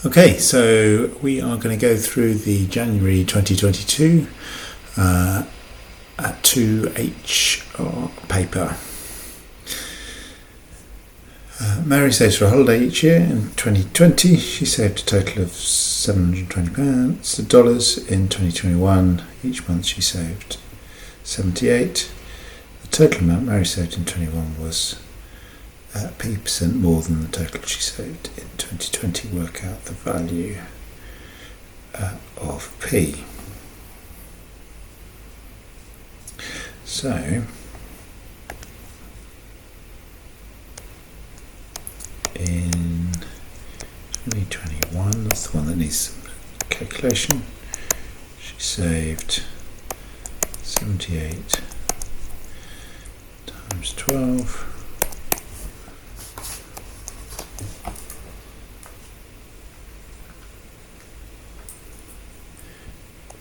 Okay, so we are going to go through the January 2022 2H paper. Mary saves for a holiday each year. In 2020, she saved a total of $720 in 2021. Each month she saved $78. The total amount Mary saved in 21 was P% more than the total she saved in 2020. Work out the value of P. So in 2021, that's the one that needs some calculation, she saved 78 times 12,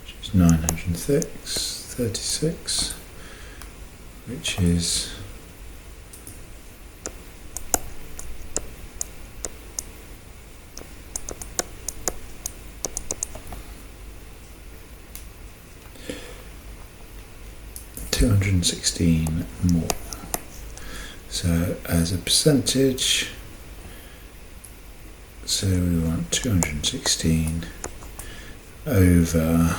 which is 936, which is $216 more. So as a percentage, so we want 216 over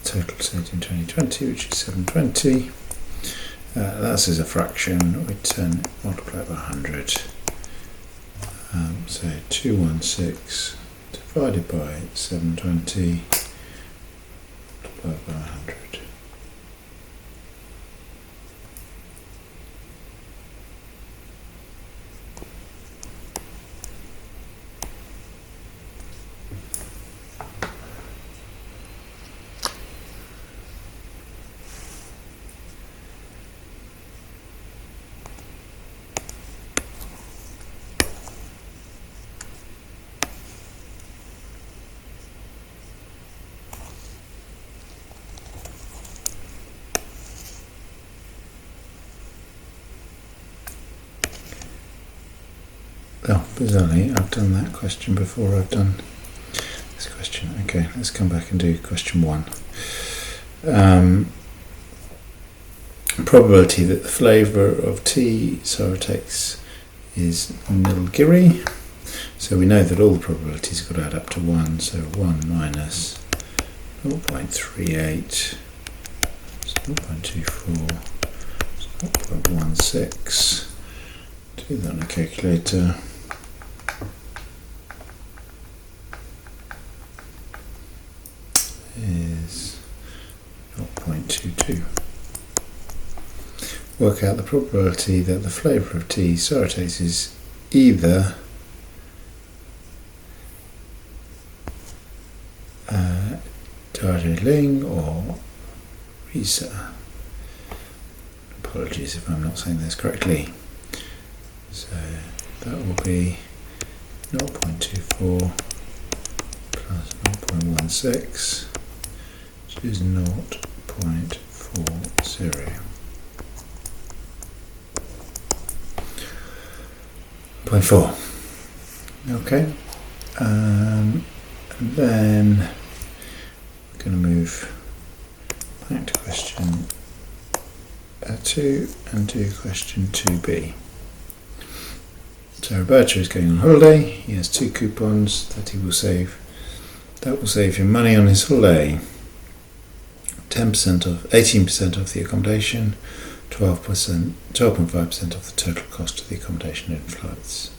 total saved in 2020, which is 720. That's as a fraction. We multiply by 100. So 216 divided by 720 multiplied by 100. Oh, bizarrely, I've done that question before I've done this question. Okay, let's come back and do question 1. Probability that the flavour of tea Sorotex is nilgiri. So we know that all the probabilities got to add up to 1. So 1 minus 0.38 is 0.24 is 0.16. Do that on a calculator. Is 0.22. Work out the probability that the flavour of tea Sorotex is either Darjeeling or Risa. Apologies if I'm not saying this correctly. So that will be 0.24 plus 0.16, which is 0.40. 0.4. Okay. And then we're going to move back to question 2 and do question 2b. So Roberto is going on holiday. He has 2 coupons that he will save. That will save him money on his holiday. 18% of the accommodation, 12.5% of the total cost of the accommodation and flights.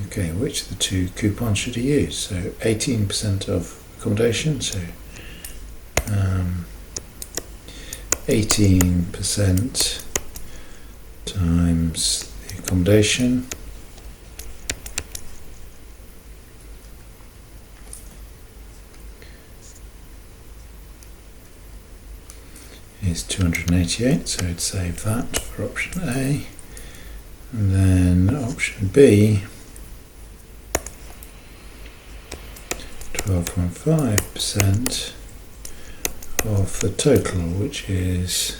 Okay, which of the 2 coupons should he use? So 18% of accommodation. So 18% times the accommodation is 288, so I'd save that for option A. And then option B, 12.5% of the total, which is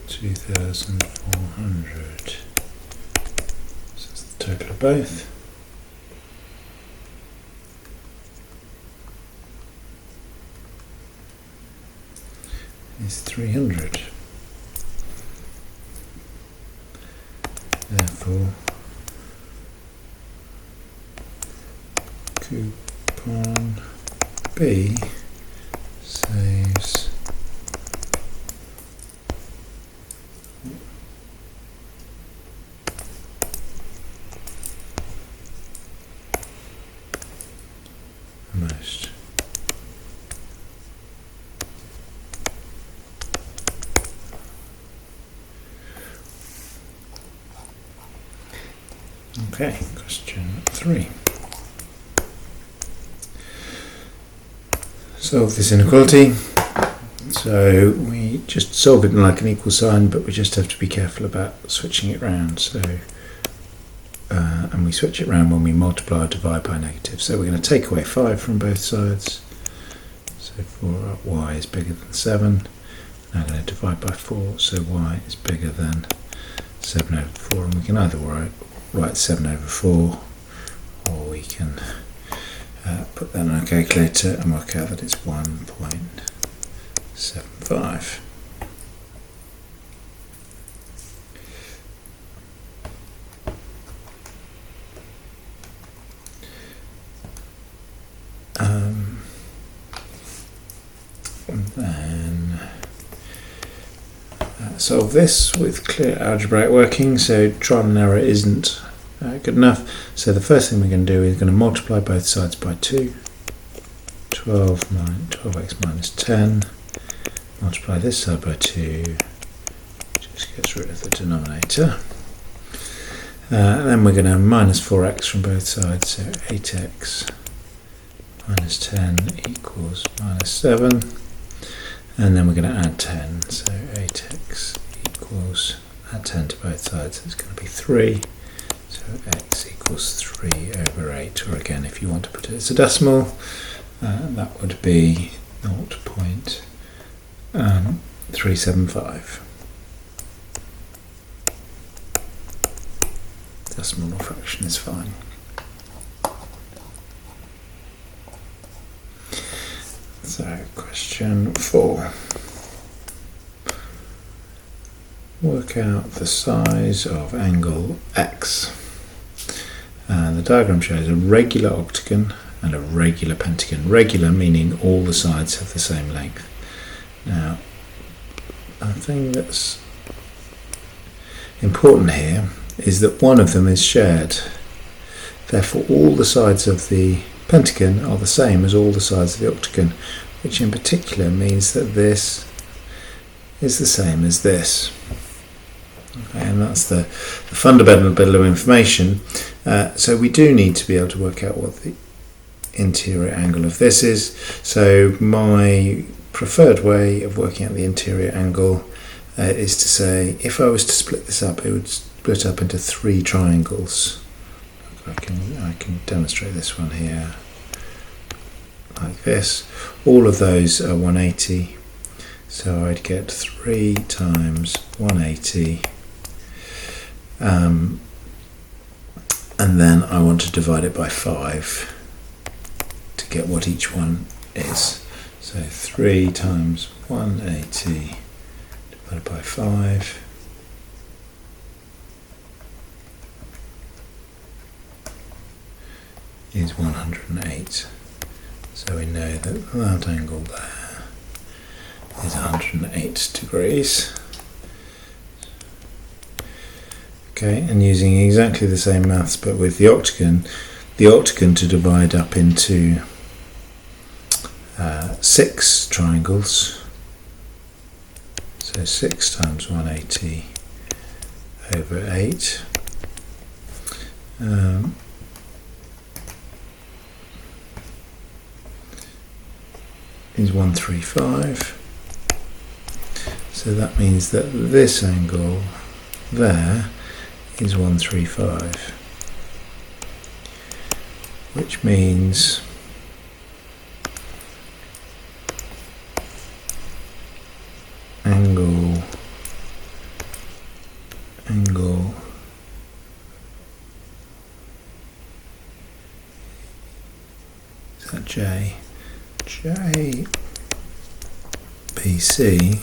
2,400. Total of both is 300. Therefore, coupon B saves the most. Okay, question 3. Solve this inequality. So we just solve it in like an equal sign, but we just have to be careful about switching it round. So, and we switch it round when we multiply or divide by negative. So we're going to take away 5 from both sides. So for y is bigger than 7. Now I'm going to divide by 4, so y is bigger than 7 over 4, and we can either write 7 over 4, or we can put that on a calculator and work out that it's 1.75. And then solve this with clear algebraic working. So trial and error isn't good enough. So the first thing we're going to do is going to multiply both sides by 2. 12x minus 10. Multiply this side by 2. Just gets rid of the denominator. And then we're going to minus 4x from both sides. So 8x minus 10 equals minus 7. And then we're going to add 10. So 8x equals, add 10 to both sides. It's going to be 3. So x equals 3 over 8, or again, if you want to put it as a decimal, that would be 0.375. Decimal or fraction is fine. So, question 4. Work out the size of angle X. And the diagram shows a regular octagon and a regular pentagon. Regular meaning all the sides have the same length. Now, a thing that's important here is that one of them is shared. Therefore, all the sides of the pentagon are the same as all the sides of the octagon, which in particular means that this is the same as this. Okay, and that's the fundamental bit of information. So we do need to be able to work out what the interior angle of this is. So my preferred way of working out the interior angle is to say, if I was to split this up, it would split up into 3 triangles. I can demonstrate this one here like this. All of those are 180, so I'd get 3 times 180, and then I want to divide it by 5 to get what each one is. So 3 times 180 divided by 5 is 108. So we know that that angle there is 108 degrees. Okay, and using exactly the same maths but with the octagon to divide up into 6 triangles. So 6 times 180 over 8. Is 135. So that means that this angle there is 135, which means angle PC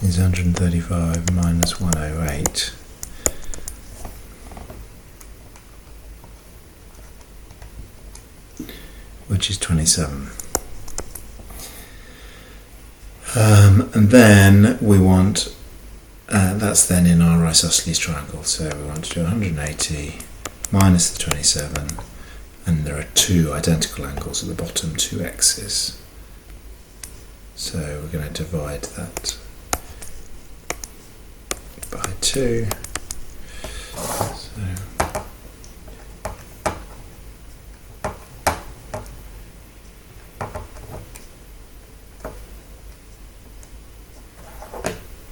is 135 minus 108. Which is 27. And then we want, that's then in our isosceles triangle, so we want to do 180 minus the 27, and there are two identical angles at the bottom, two x's. So we're going to divide that by 2. So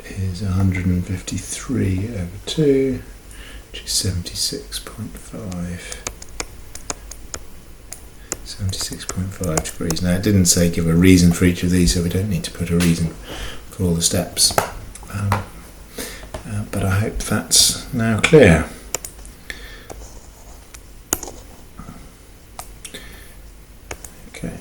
is 153 over 2, which is 76.5. 76.5 degrees. Now it didn't say give a reason for each of these, so we don't need to put a reason for all the steps. But I hope that's now clear. Okay.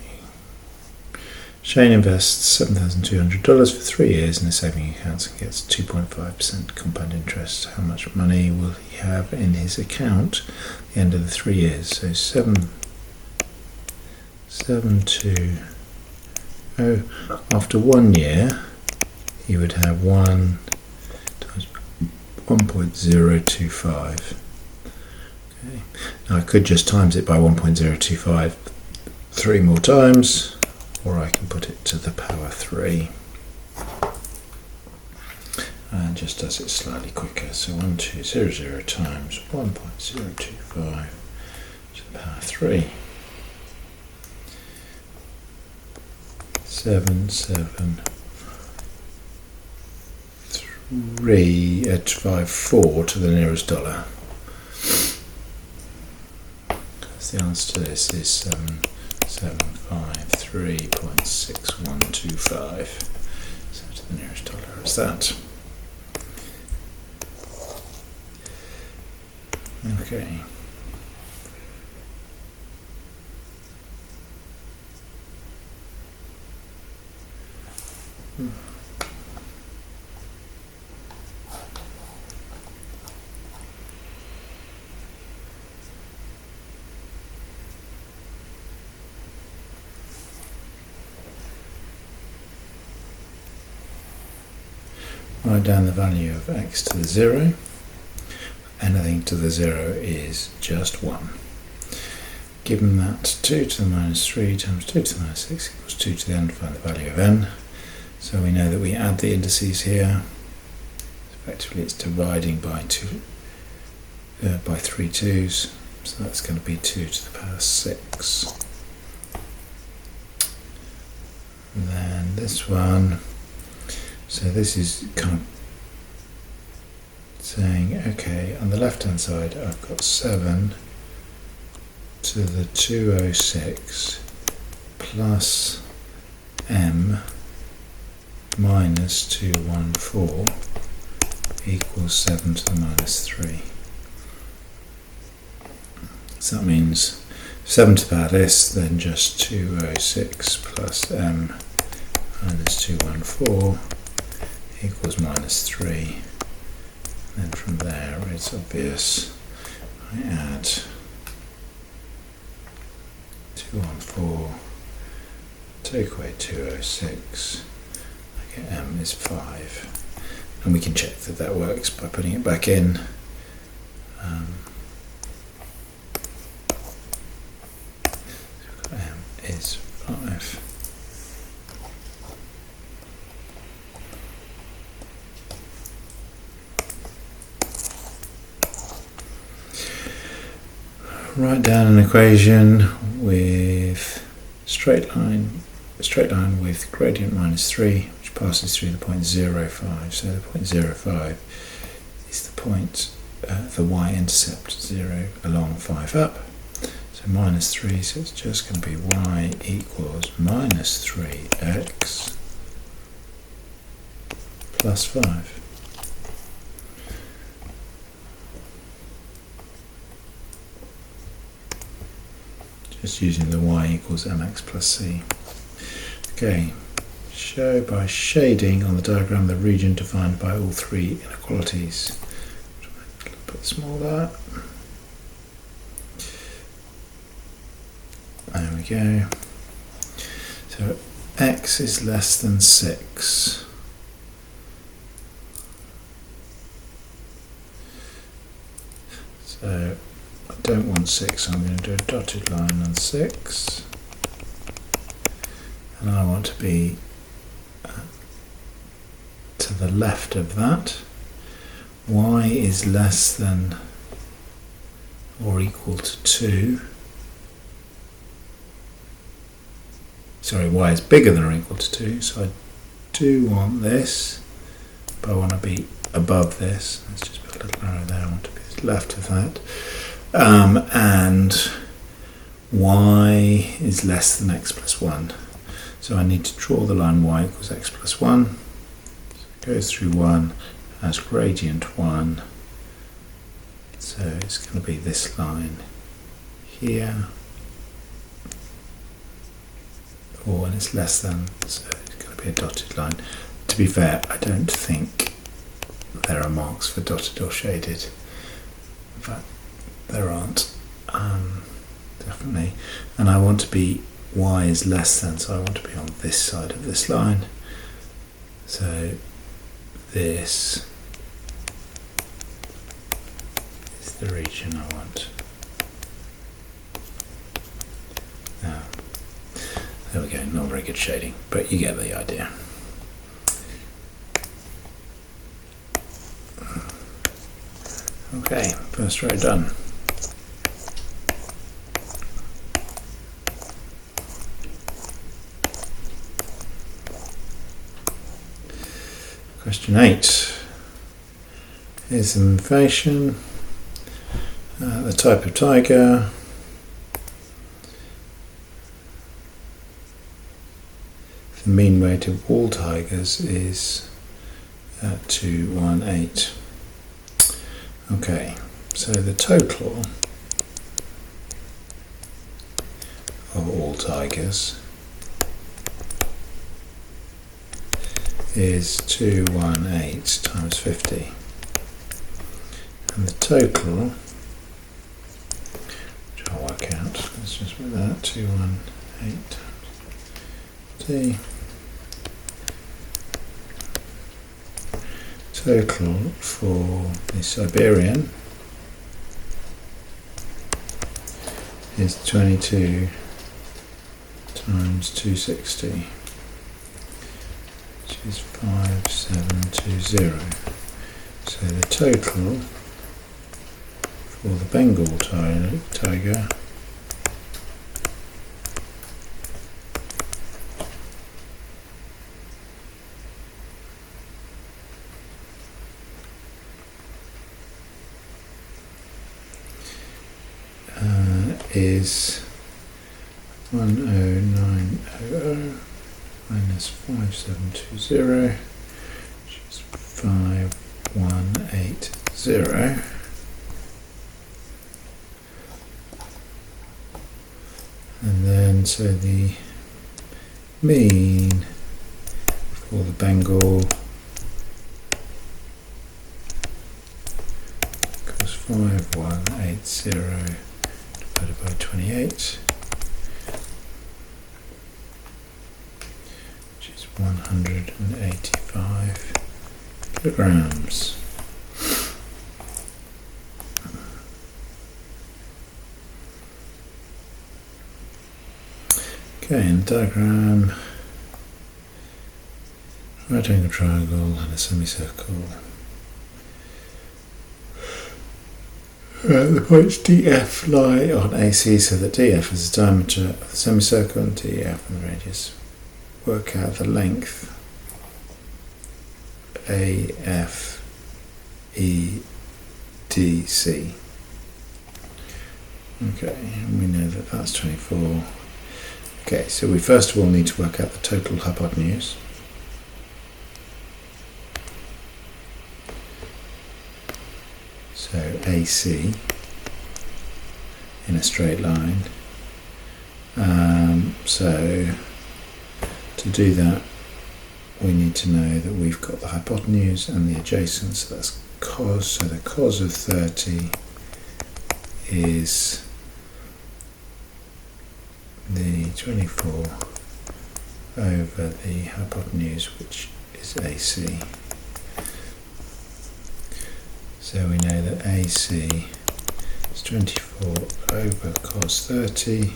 Shane invests $7,200 for 3 years in a saving account and gets 2.5% compound interest. How much money will he have in his account at the end of the 3 years? So 720. After 1 year, he would have 1 times 1.025. Okay. Now I could just times it by 1.025 3 more times, or I can put it to the power 3 and just does it slightly quicker. So 1200 times 1.025 to the power 3. 773.54 to the nearest dollar. Because the answer to this is 753.6125. So to the nearest dollar is that. Okay. Write down the value of x to the 0. Anything to the 0 is just 1. Given that 2 to the minus 3 times 2 to the minus 6 equals 2 to the n, find the value of n. So we know that we add the indices here. Effectively it's dividing by 3 2's. So that's going to be 2 to the power 6. And then this one. So this is kind of saying, okay, on the left hand side I've got 7 to the 206 plus m minus 214 equals 7 to the minus 3. So that means 7 to the power this, then just 206 plus m minus 214 equals minus 3. And then from there it's obvious I add 214, take away 206, I get m is 5. And we can check that that works by putting it back in. So m is 5. Write down an equation with a straight line with gradient minus 3, which passes through the point 0,5. So the point 0,5 is the point, the y-intercept 0 along 5 up. So minus 3, so it's just going to be y equals minus 3x plus 5. just using the y equals mx plus c. Okay, show by shading on the diagram the region defined by all three inequalities. A little bit smaller. There we go. So x is less than 6. So I don't want 6, so I'm going to do a dotted line on 6. And I want to be to the left of that. Y is less than or equal to 2. Sorry, y is bigger than or equal to 2, so I do want this, but I want to be above this. Let's just put a little arrow there. I want to be to the left of that. And y is less than x plus 1. So I need to draw the line y equals x plus 1. So it goes through 1 as gradient 1. So it's going to be this line here. Or when it's less than, so it's going to be a dotted line. To be fair, I don't think there are marks for dotted or shaded. In fact, there aren't. Definitely. And I want to be y is less than, so I want to be on this side of this line. So this is the region I want. Now, there we go, not very good shading, but you get the idea. Okay, first row done. Question 8. Here's some information. The type of tiger. The mean weight of all tigers is 218. Okay, so the total of all tigers is 218 times 50. And the total, which I'll work out, let's just put that, 218 times 50. Total for the Siberian is 22 times 260, which is 5720. So the total for the Bengal tiger is 10900 minus 5720, which is 5180. And then so the mean for the Bengal equals 5180 divided by 28, which is 185 kilograms. Okay, in the diagram, right angle triangle and a semicircle. The points DF lie on AC, so that DF is the diameter of the semicircle and DF and the radius. Work out the length AFEDC. Okay, and we know that that's 24. Okay, so we first of all need to work out the total hypotenuse. So AC in a straight line So to do that, we need to know that we've got the hypotenuse and the adjacent, so that's cos. So the cos of 30 is the 24 over the hypotenuse, which is AC. So we know that AC is 24 over cos 30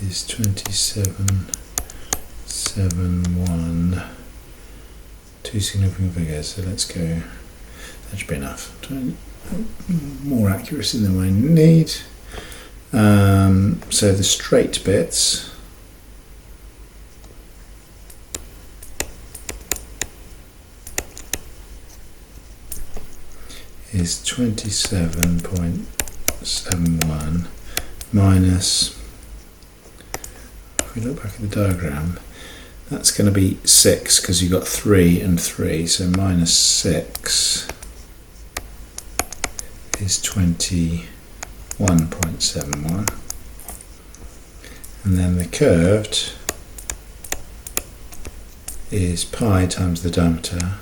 is 27.71. Two significant figures, so let's go, that should be enough. More accuracy than we need. So the straight bits is 27.71 minus, if we look back at the diagram, that's going to be 6 because you've got 3 and 3, so minus 6 is 21.71. And then the curved is pi times the diameter,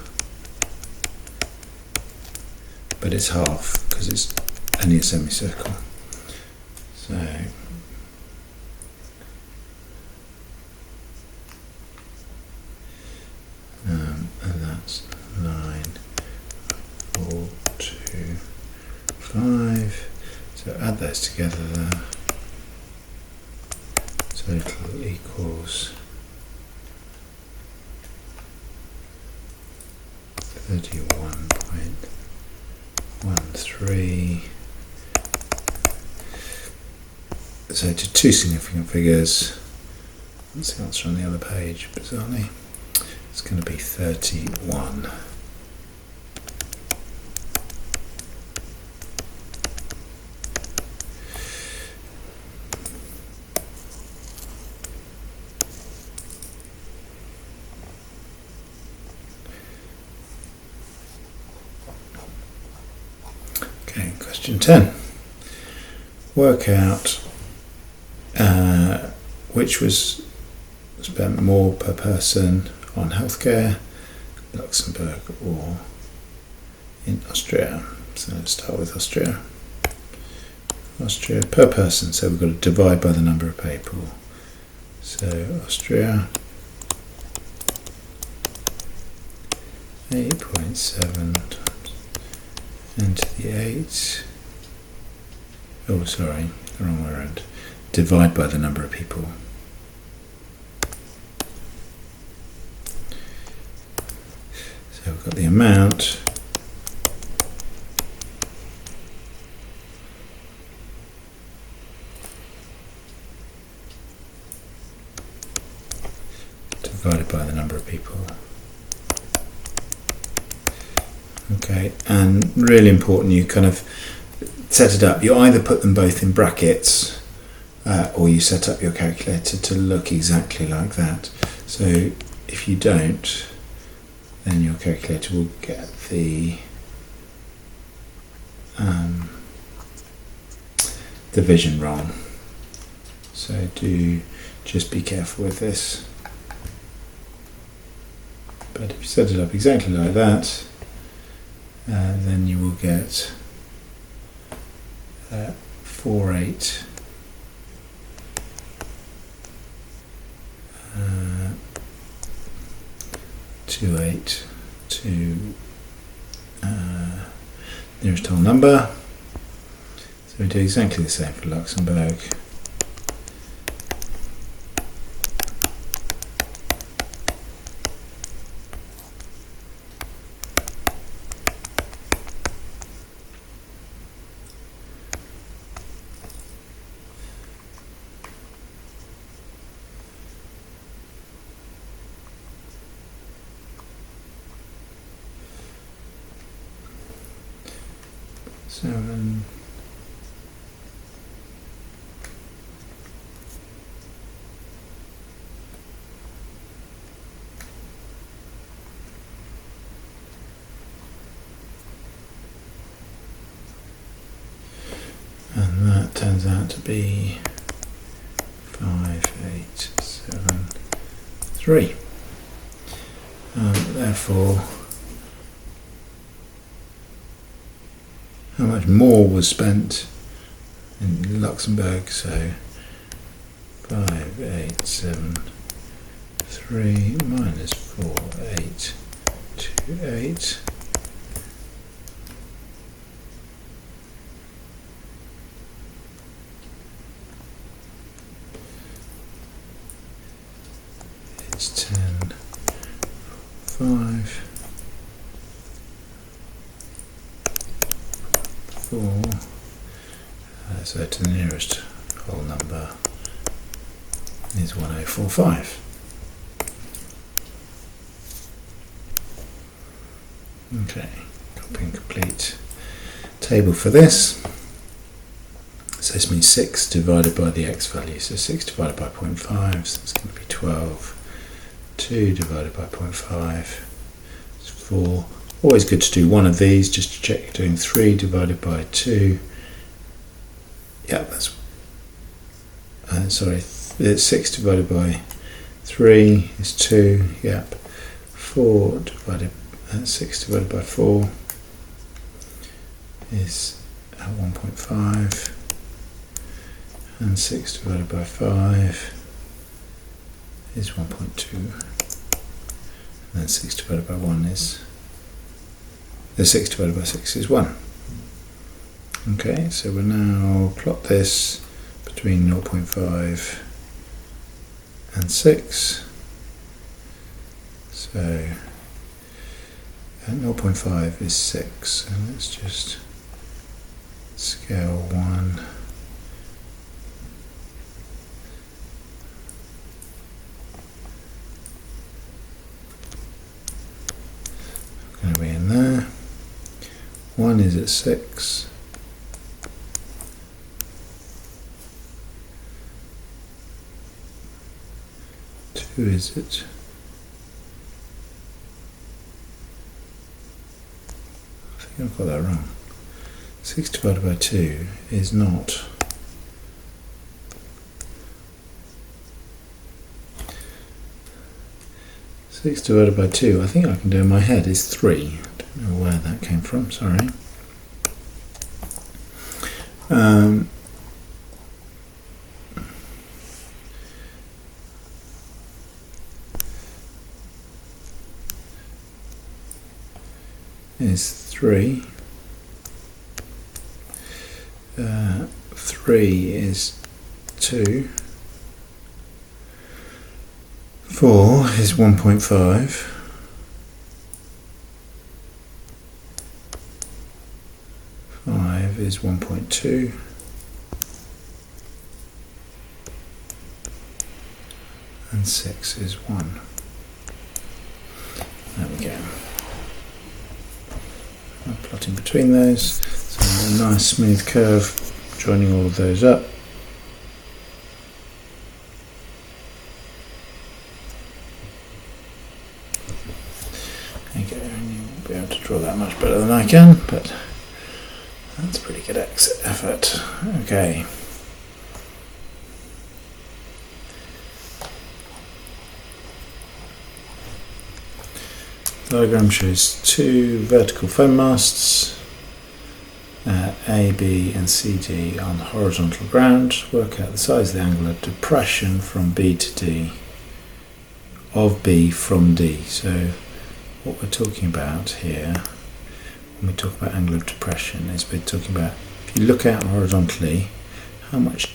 but it's half because it's only a semicircle. So and that's 9.425. So add those together there. Total equals 31.13. So to two significant figures, that's the answer on the other page, bizarrely. It's going to be 31. Okay, question 10. Work out which was spent more per person on healthcare, Luxembourg or in Austria. So let's start with Austria. Austria per person, so we've got to divide by the number of people. So Austria, 8.7 times 10 to the 8. Oh, sorry, the wrong way around. Divide by the number of people. So we've got the amount divided by the number of people. Okay, and really important, you kind of set it up. You either put them both in brackets or you set up your calculator to look exactly like that. So if you don't, then your calculator will get the division wrong. So do just be careful with this. But if you set it up exactly like that, then you will get 4.8 2.8 to nearest whole number. So we do exactly the same for Luxembourg. turns out to be 5873. Therefore, how much more was spent in Luxembourg? So 5873 minus 4828 is 10, 5, 4, so to the nearest whole number is 1045. Okay, copy and complete table for this. So this means 6 divided by the x value. So 6 divided by 0.5, so it's going to be 12. 2 divided by 0.5 is 4. Always good to do one of these just to check you're doing 3 divided by 2. Yeah, that's it's 6 divided by 3 is 2. Yep. 4 divided 6 divided by 4 is 1.5, and 6 divided by 5 is 1.2, and then 6 divided by 1 is 6 divided by 6 is 1. Okay, so we'll now plot this between 0.5 and 6. So 0.5 is 6, and let's just scale 1. Going to be in there. 1 is at 6. 2 is at I've got that wrong. 6 divided by 2 is not 6 divided by 2, I think I can do in my head, is 3. I don't know where that came from, sorry. Is 3. 3 is 2. 4 is 1.5. 5 is 1.2. And 6 is 1. There we go. I'm plotting between those, so a nice smooth curve joining all of those up. Okay, and you won't be able to draw that much better than I can, but that's a pretty good effort. Okay. The diagram shows 2 vertical foam masts, A, B and C, D on the horizontal ground. Work out the size of the angle of depression from B to D, of B from D. So what we're talking about here, when we talk about angle of depression, is we're talking about, if you look out horizontally, how much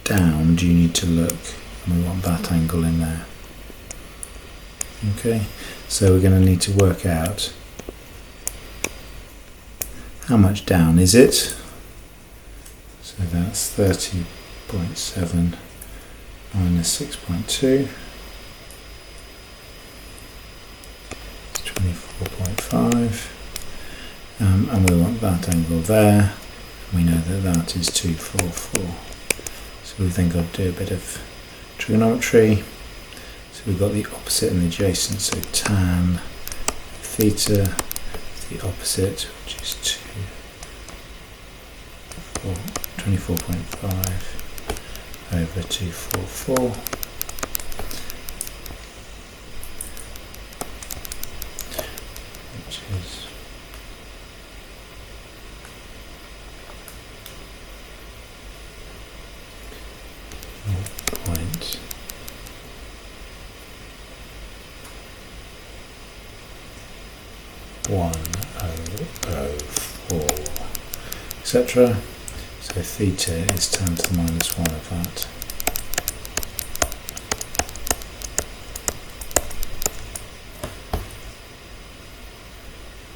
down do you need to look? And we want that angle in there. Okay, so we're going to need to work out how much down is it. So that's 30.7 minus 6.2. 24.5, and we want that angle there. We know that that is 244. So we think I'll do a bit of trigonometry. So we've got the opposite and the adjacent, so tan theta, the opposite, which is 24.5 24.5 over 244, which is 0.1004, etc. So theta is 10 to the minus 1 of that.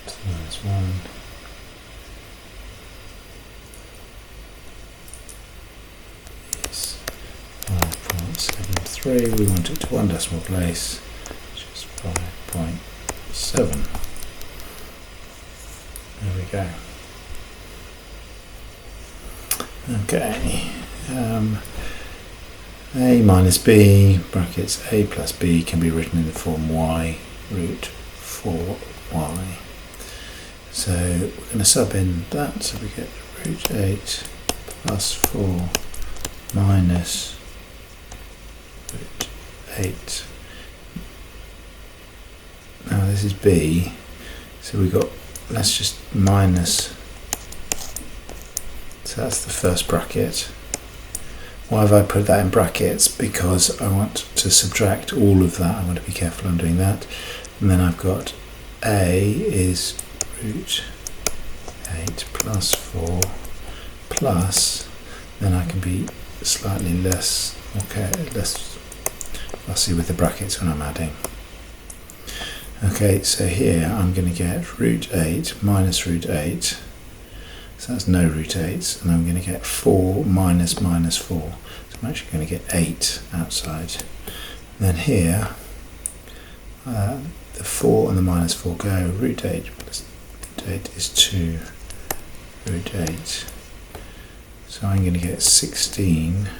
To the minus 1. Is 5.73. We want it to one decimal place, which is 5.7. There we go. Okay, a minus b brackets a plus b can be written in the form y root 4y. So we're going to sub in that, so we get root 8 plus 4 minus root 8. Now this is b, so we got, let's just minus. So that's the first bracket. Why have I put that in brackets? Because I want to subtract all of that. I want to be careful on doing that. And then I've got a is root 8 plus 4 plus, then I can be slightly less fussy with the brackets when I'm adding. Okay, so here I'm going to get root 8 minus root 8. So that's no root 8, and I'm going to get 4 minus minus 4. So I'm actually going to get 8 outside. And then here, the 4 and the minus 4 go. Root 8 plus root 8 is 2 root 8. So I'm going to get 16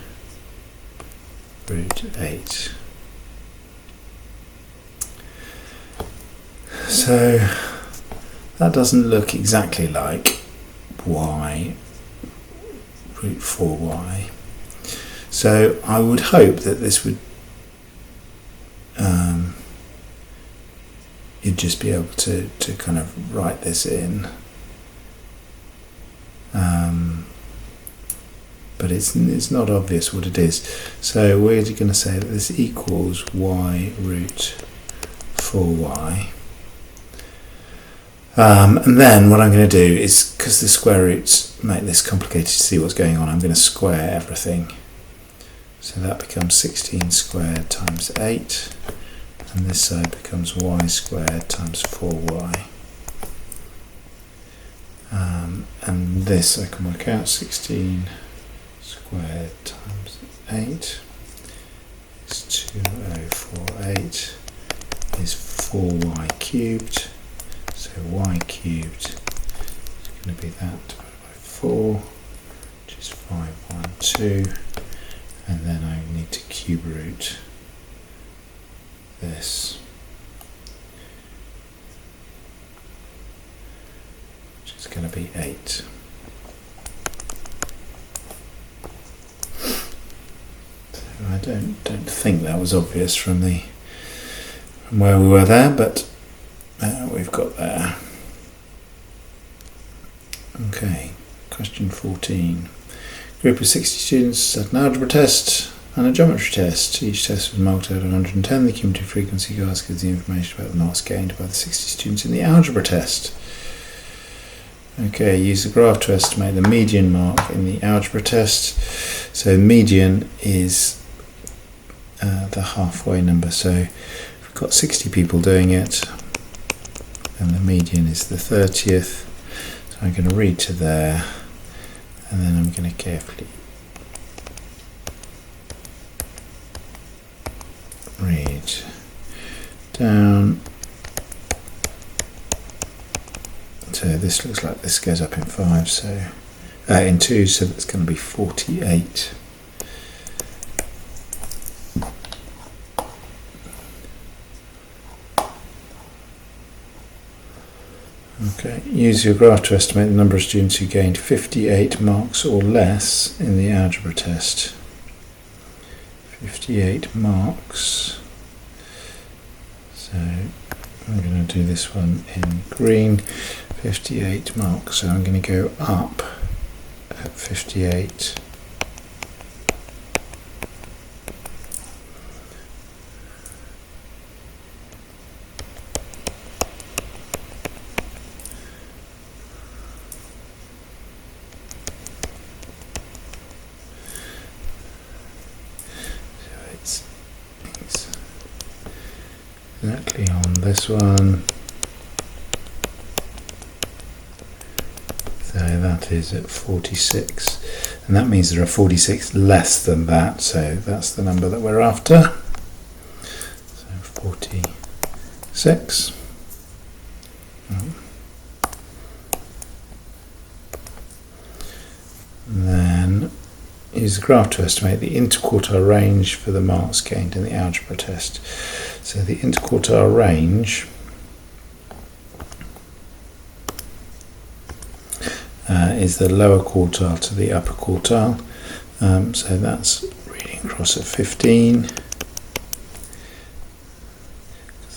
root 8. So that doesn't look exactly like y root 4y. So I would hope that this would you'd just be able to kind of write this in, but it's not obvious what it is. So we're going to say that this equals y root 4y. And then what I'm going to do is, because the square roots make this complicated to see what's going on, I'm going to square everything. So that becomes 16 squared times 8, and this side becomes y squared times 4y. And this I can work out, 16 squared times 8 is 2048 is 4y cubed. So y cubed is going to be that divided by 4, which is 512, and then I need to cube root this, which is going to be 8. So I don't think that was obvious from where we were there, but we've got there. Okay, question 14. Group of 60 students had an algebra test and a geometry test. Each test was marked out of 110. The cumulative frequency asked gives the information about the marks gained by the 60 students in the algebra test. Okay, use the graph to estimate the median mark in the algebra test. So median is the halfway number. So we've got 60 people doing it, and the median is the 30th. So I'm going to read to there, and then I'm going to carefully read down. So this looks like this goes up in 5, so in 2, so that's going to be 48. Okay, use your graph to estimate the number of students who gained 58 marks or less in the algebra test. 58 marks. So I'm going to do this one in green. 58 marks. So I'm going to go up at 58. Exactly on this one, so that is at 46, and that means there are 46 less than that, so that's the number that we're after. So 46. And then use the graph to estimate the interquartile range for the marks gained in the algebra test. So the interquartile range is the lower quartile to the upper quartile. So that's reading across at 15.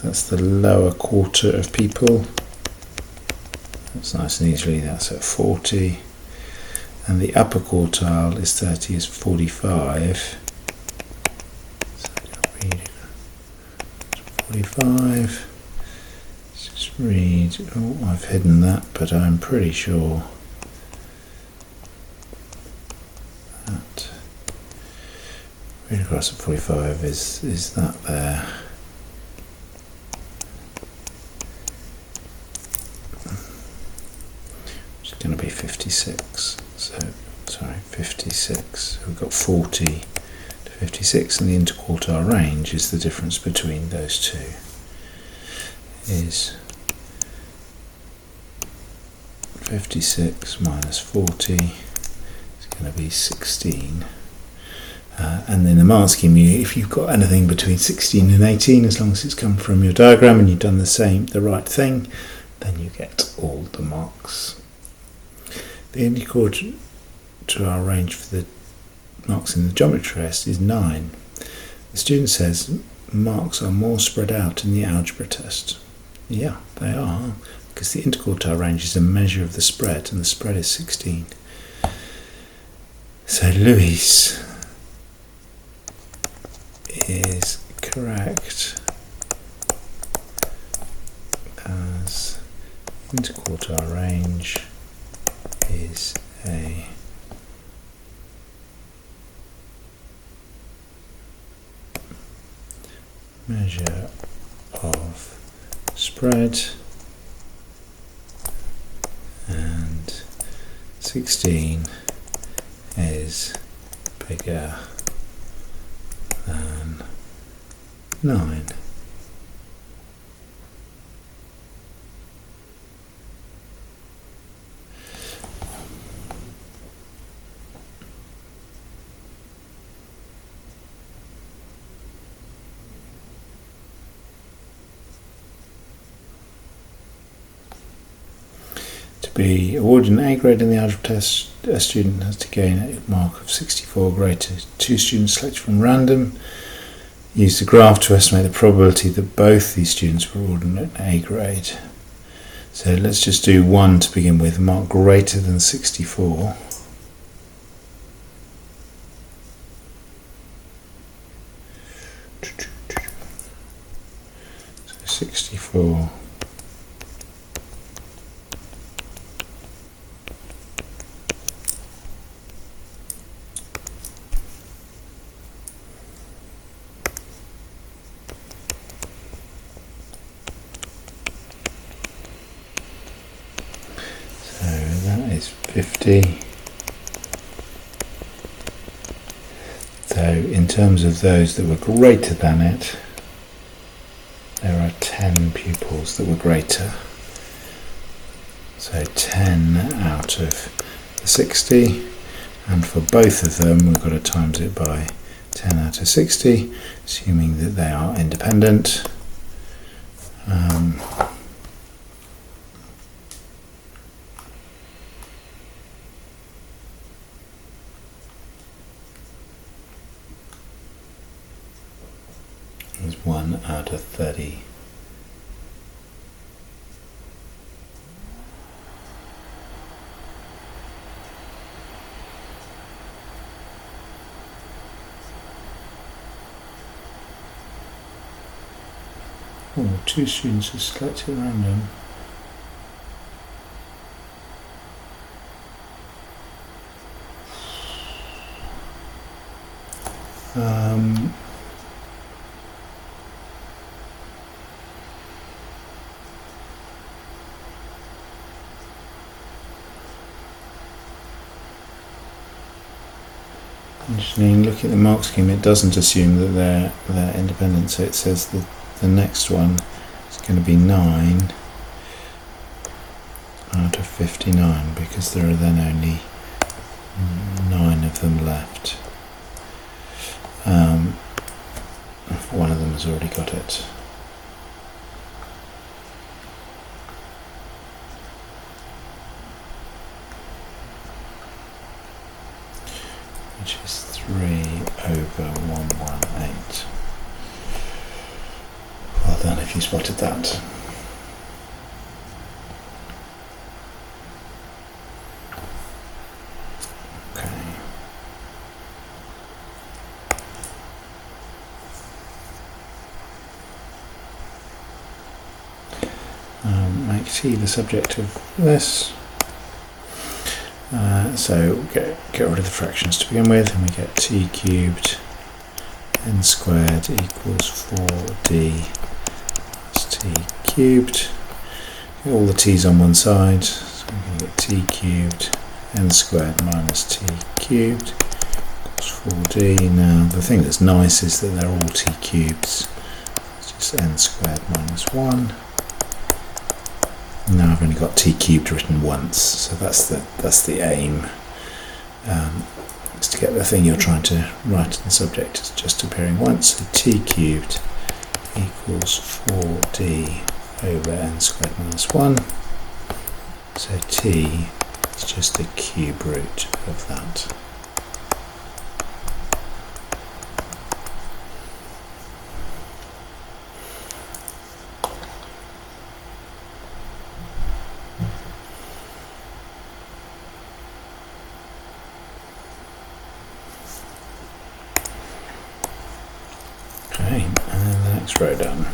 That's the lower quarter of people. That's nice and easily, that's at 40. And the upper quartile is 30 is 45. So I'll read it. 45. Let's just read. Oh, I've hidden that, but I'm pretty sure that read across at 45 is that there. It's going to be 56. So, sorry, 56. We've got 40 to 56, and the interquartile range is the difference between those two. Is 56 minus 40 is going to be 16. And in the mark scheme, if you've got anything between 16 and 18, as long as it's come from your diagram and you've done the right thing, then you get all the marks. The interquartile range for the marks in the geometry test is 9. The student says marks are more spread out in the algebra test. Yeah, they are, because the interquartile range is a measure of the spread, and the spread is 16. So Louis is correct, as interquartile range is a measure of spread, and 16 is bigger than 9. To be awarded an A grade in the algebra test, a student has to gain a mark of 64 greater. 2 students selected from random. Use the graph to estimate the probability that both these students were awarded an A grade. So let's just do 1 to begin with, a mark greater than 64. So 64. Is 50. So in terms of those that were greater than it, there are 10 pupils that were greater. So 10 out of the 60, and for both of them we've got to times it by 10 out of 60, assuming that they are independent. 1 out of 30. Oh, 2 students are selected at random. Interesting, looking at the mark scheme, it doesn't assume that they're independent, so it says that the next one is going to be 9 out of 59, because there are then only 9 of them left. One of them has already got it. Which is 3 over 118. Well done if you spotted that. Okay. Make T the subject of this. So get rid of the fractions to begin with, and we get t cubed n squared equals 4d plus t cubed. Get all the t's on one side, so we're going to get t cubed n squared minus t cubed equals 4d. Now the thing that's nice is that they're all t cubes. It's just n squared minus 1. Now I've only got t cubed written once, so that's the aim. Is to get the thing you're trying to write in the subject is just appearing once. So t cubed equals 4d over n squared minus 1. So t is just the cube root of that. Okay, and then the next row down.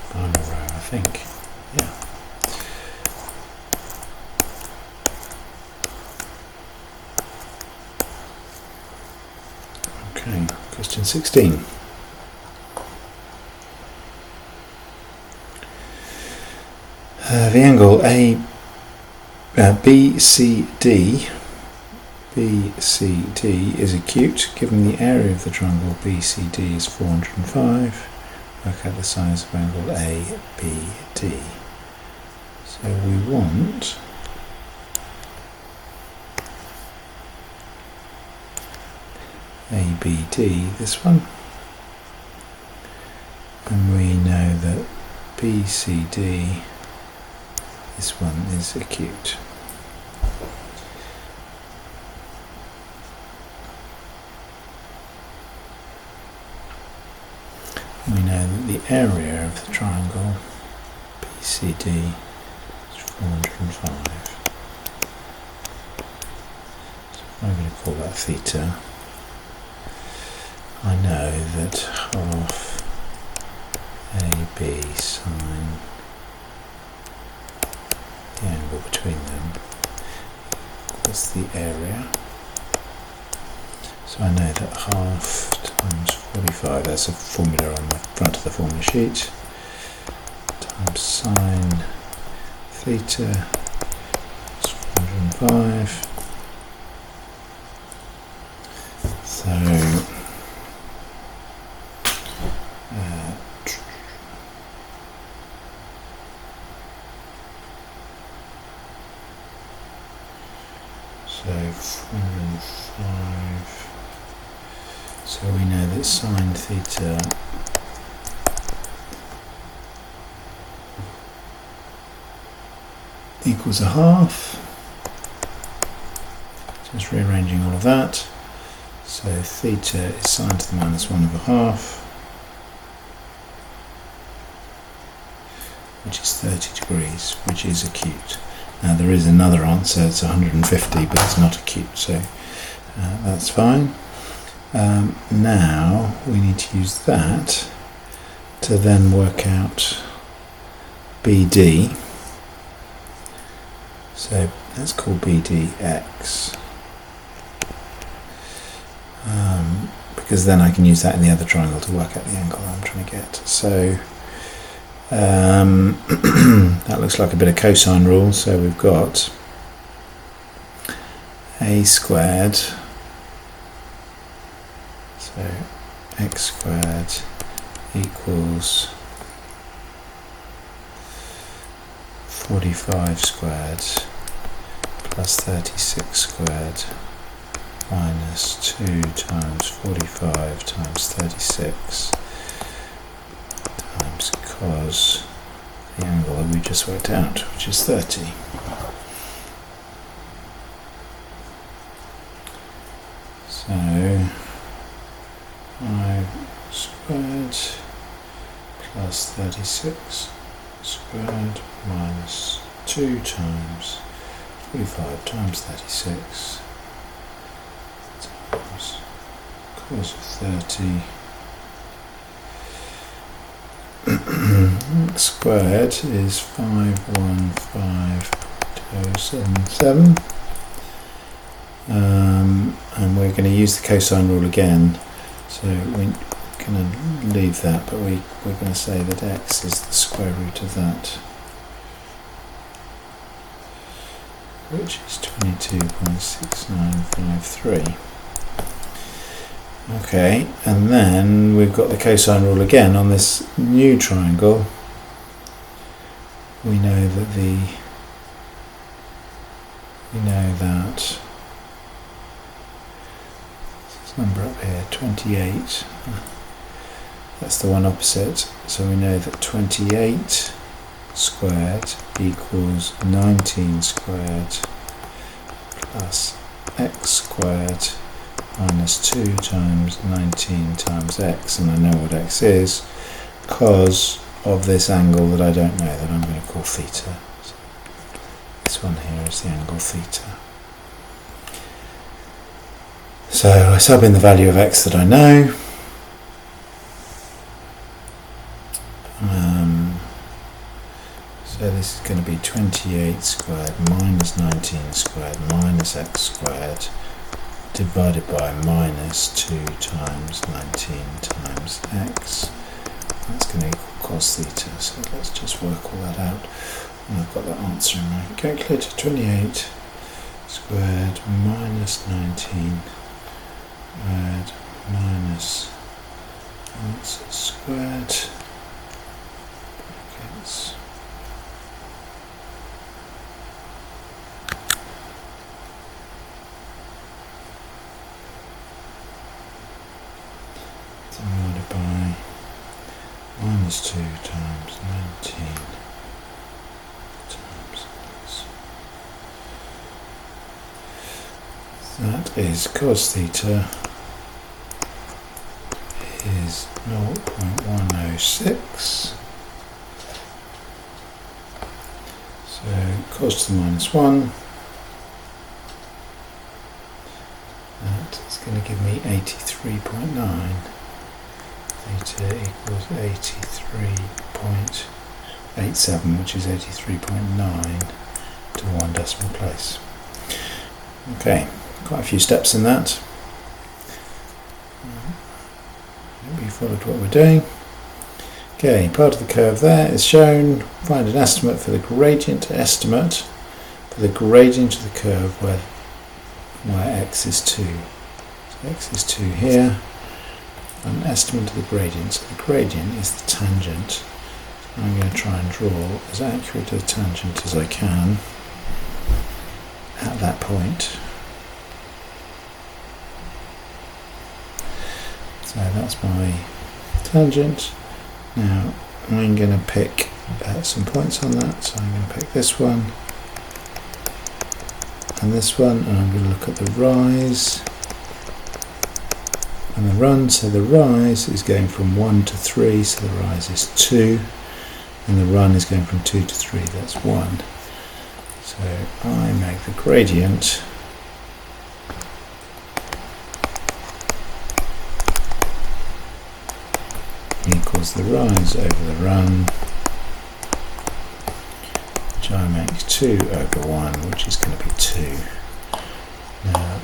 Final row, I think. Yeah. Okay, question 16. The angle BCD is acute. Given the area of the triangle BCD is 405, work out the size of angle ABD. So we want ABD, this one, and we know that BCD, this one, is acute. We know that the area of the triangle BCD is 405. So I'm going to call that theta. I know that half AB sine the angle between them equals the area. So I know that half times 45, that's a formula on the front of the formula sheet, times sine theta is 405. So so 405. So we know that sine theta equals a half. Just rearranging all of that. So theta is sine to the minus 1/2, which is 30 degrees, which is acute. Now there is another answer, it's 150, but it's not acute, so that's fine. Now we need to use that to then work out BD. So let's call BD X. Because then I can use that in the other triangle to work out the angle I'm trying to get. So that looks like a bit of cosine rule. So we've got a squared, so x squared equals 45 squared plus 36 squared minus 2 times 45 times 36 times cos the angle that we just worked out, which is 30. So 5 squared plus 36 squared minus 2 times 45 times 36 times cos of 30 x squared is 515.077, and we're going to use the cosine rule again, so we're going to leave that, but we're going to say that x is the square root of that, which is 22.6953. Okay, and then we've got the cosine rule again on this new triangle. We know that this number up here, 28, that's the one opposite, so we know that 28 squared equals 19 squared plus x squared minus 2 times 19 times x, and I know what x is because of this angle that I don't know, that I'm going to call theta. So this one here is the angle theta. So I sub in the value of x that I know. So this is going to be 28 squared minus 19 squared minus x squared divided by minus 2 times 19 times x. That's going to equal cos theta, so let's just work all that out. And I've got that answer in my calculator, 28 squared minus 19 squared minus x squared brackets divided by minus 2 times 19 times x. That is cos theta is 0.106. So cos to the minus 1. That is going to give me 83.9. Theta equals 83.87, which is 83.9 to the 1 decimal place. Okay, quite a few steps in that. We followed what we're doing. Okay, part of the curve there is shown. Find an estimate for the gradient estimate for the gradient of the curve where x is 2. So x is 2 here. An estimate of the gradient. So the gradient is the tangent. I'm going to try and draw as accurate a tangent as I can at that point. So that's my tangent. Now I'm going to pick some points on that. So I'm going to pick this one and this one, and I'm going to look at the rise and the run, so the rise is going from 1 to 3, so the rise is 2, and the run is going from 2 to 3, that's 1. So I make the gradient equals the rise over the run, which I make 2 over 1, which is going to be 2. Now,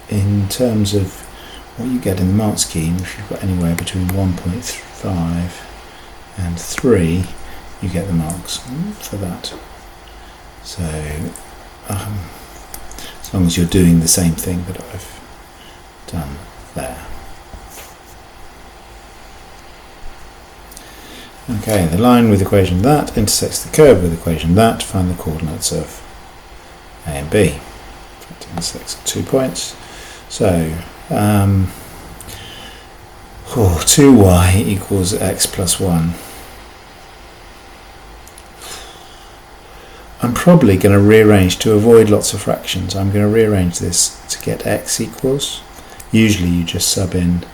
in terms of what you get in the mark scheme, if you've got anywhere between 1.5 and 3, you get the marks for that. So as long as you're doing the same thing that I've done there. Okay, the line with equation that intersects the curve with equation that. Find the coordinates of A and B. It intersects at 2 points. So 2y equals x plus 1. I'm probably going to rearrange to avoid lots of fractions. I'm going to rearrange this to get x equals. Usually you just sub in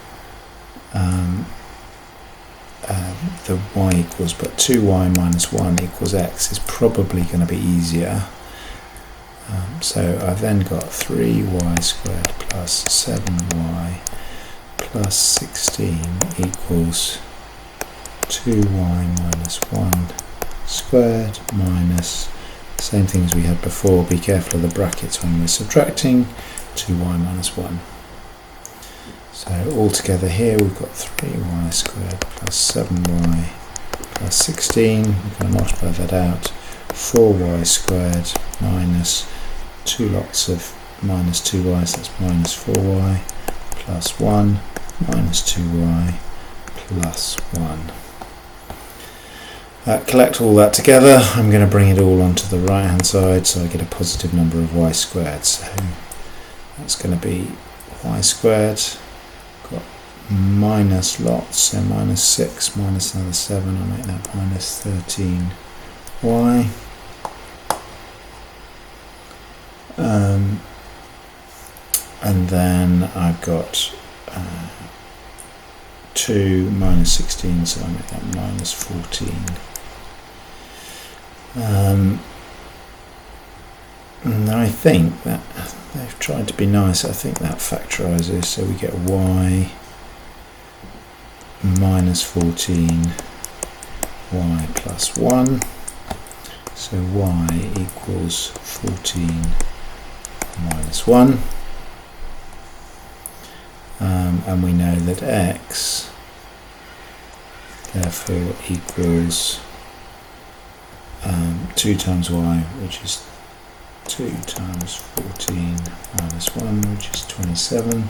the y equals, but 2y minus 1 equals x is probably going to be easier. So I've then got 3y squared plus 7y plus 16 equals 2y minus 1 squared minus, same thing as we had before, be careful of the brackets when we're subtracting, 2y minus 1. So altogether here we've got 3y squared plus 7y plus 16, we're going to multiply that out, 4y squared minus 2 lots of minus 2y, so that's minus 4y plus 1 minus 2y plus 1. Collect all that together, I'm going to bring it all onto the right hand side so I get a positive number of y squared. So that's going to be y squared, got minus lots, so minus 6 minus another 7, I'll make that minus 13y. And then I've got 2 minus 16, so I'll make that minus 14. And I think that they've tried to be nice. I think that factorises, so we get y minus 14 y plus 1, so y equals 14 minus 1, and we know that x therefore equals 2 times y, which is 2 times 14 minus 1, which is 27.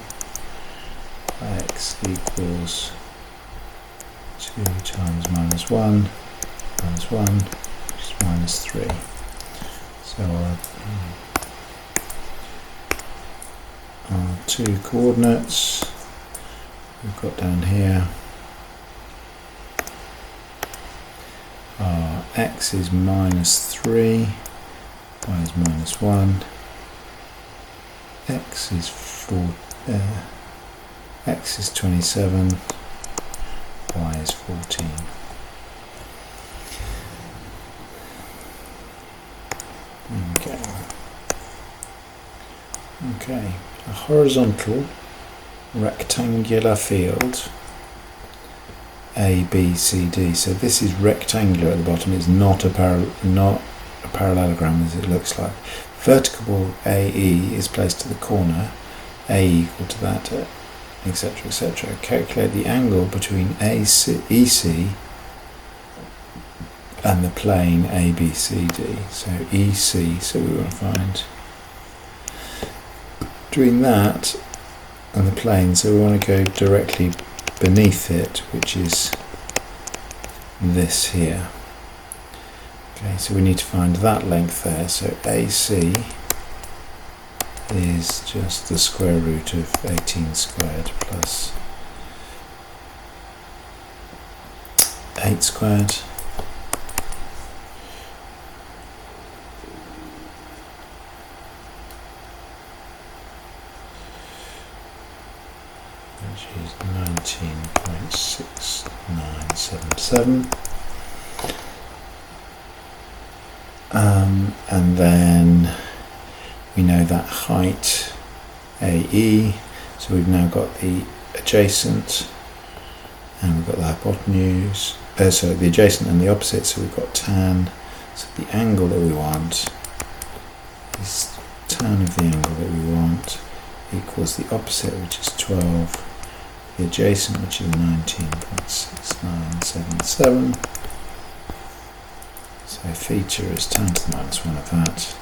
X equals 2 times minus 1, which is minus 3. So our 2 coordinates we've got down here are x is minus 3, y is minus 1, x is 27, y is 14. Okay, a horizontal rectangular field A, B, C, D. So this is rectangular at the bottom. It's not a parallelogram as it looks like. Vertical AE is placed to the corner, A equal to that, etc., etc. Calculate the angle between EC and the plane ABCD. So EC, so we want to find between that and the plane, so we want to go directly beneath it, which is this here. Okay, so we need to find that length there. So AC is just the square root of 18 squared plus 8 squared. 19.6977. And then we know that height AE, so we've now got the adjacent and we've got the hypotenuse, so the adjacent and the opposite, so we've got tan, so the angle that we want is tan of the angle that we want equals the opposite, which is 12, the adjacent, which is 19.6977. So theta is tan to the minus 1 of that.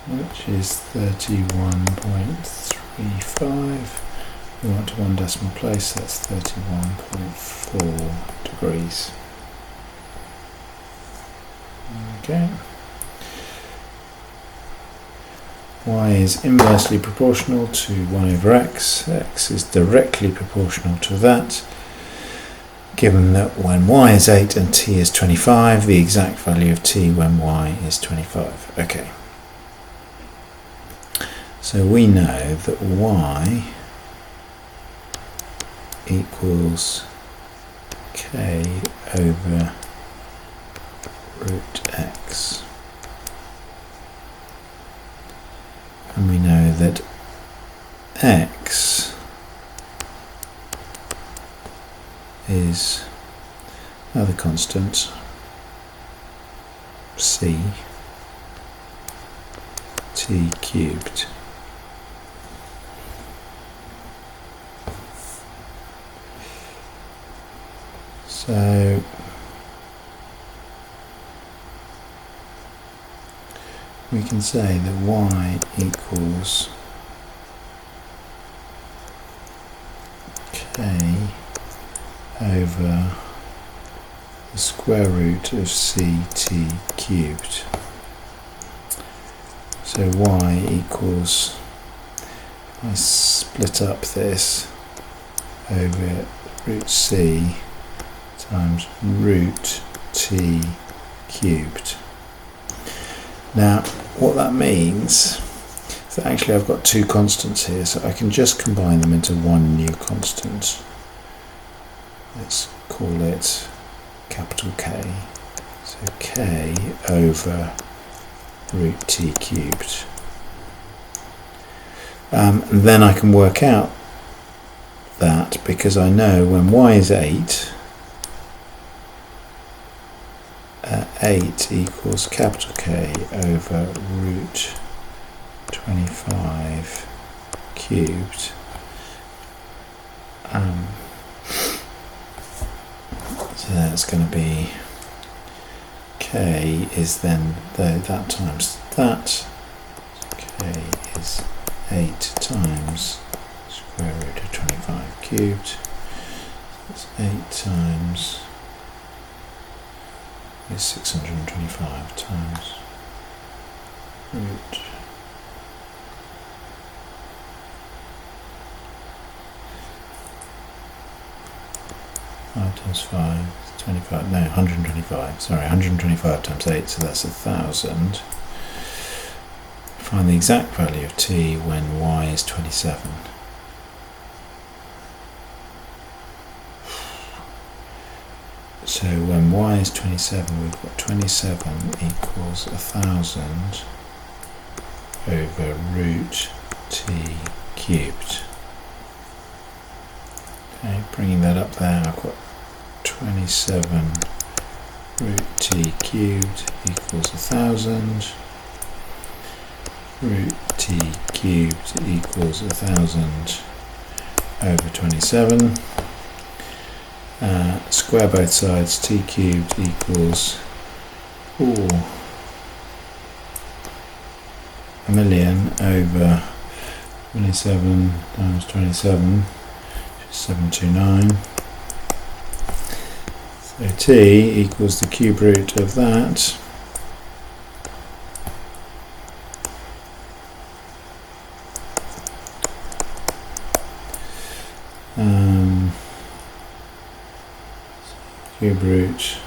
Which is 31.35. We want to one decimal place, that's 31.4 degrees. Okay. Y is inversely proportional to 1 over x. X is directly proportional to that. Given that when y is 8 and t is 25, the exact value of t when y is 25. Okay. So we know that y equals k over root x. And we know that x is another constant, c t cubed. So we can say that y equals k over the square root of ct cubed. So y equals, I split up this over root c times root t cubed. Now what that means is that actually I've got two constants here, so I can just combine them into one new constant. Let's call it capital K. So k over root t cubed. And then I can work out that, because I know when y is 8, 8 equals capital K over root 25 cubed. So that's going to be K is then that times that. So K is 8 times square root of 25 cubed. So that's 8 times is 625 times root 5 times 5 is 25, no, 125, sorry, 125 times 8, so that's 1,000. Find the exact value of t when y is 27. So when y is 27, we've got 27 equals 1,000 over root t cubed. Okay, bringing that up there, I've got 27 root t cubed equals 1,000. Root t cubed equals 1,000 over 27. Square both sides, t cubed equals 4,000,000 over 27 times 27, which is 729. So t equals the cube root of that. Cube root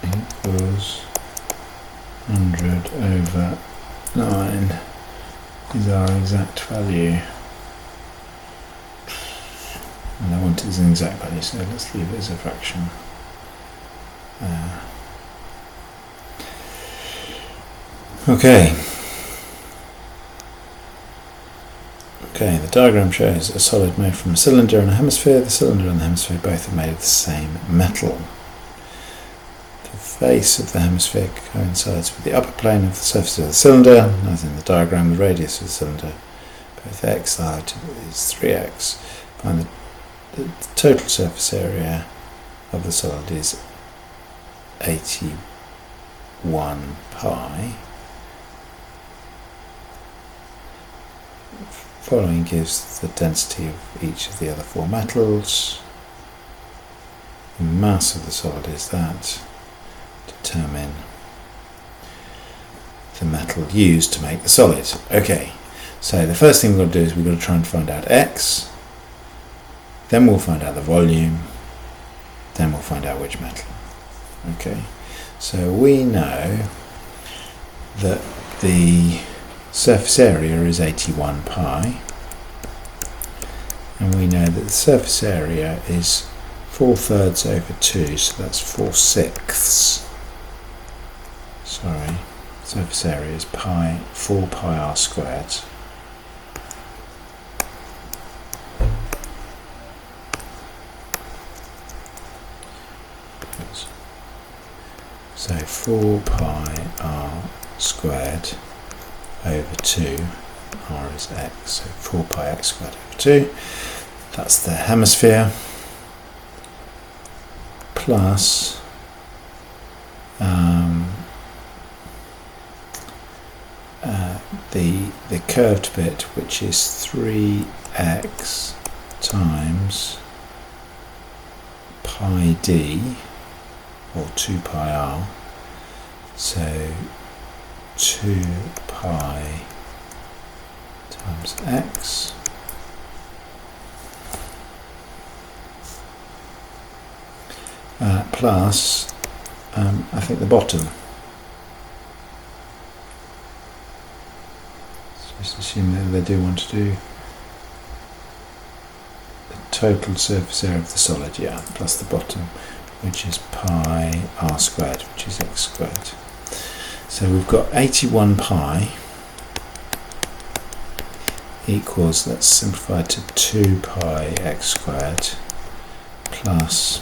equals 100 over 9 is our exact value. And I want it as an exact value, so let's leave it as a fraction. Okay, the diagram shows a solid made from a cylinder and a hemisphere. The cylinder and the hemisphere both are made of the same metal. The face of the hemisphere coincides with the upper plane of the surface of the cylinder, as in the diagram. The radius of the cylinder, both x, the height is 3x. Find the total surface area of the solid is 81 pi. Following gives the density of each of the other four metals. The mass of the solid is that. Determine the metal used to make the solid. Okay, so the first thing we've got to do is we've got to try and find out x. Then we'll find out the volume. Then we'll find out which metal. Okay, so we know that the surface area is 81 pi, and we know that the surface area is 4/3 over 2, so that's 4/6. Sorry, surface area is 4 pi r squared. So 4 pi r squared over 2, r is x, so 4 pi x squared over 2, that's the hemisphere, plus the curved bit, which is 3x times pi d, or 2 pi r, so 2 pi times x plus I think the bottom. So just assume that they do want to do the total surface area of the solid, yeah, plus the bottom, which is pi r squared, which is x squared. So we've got 81 pi equals, let's simplify to 2 pi x squared plus,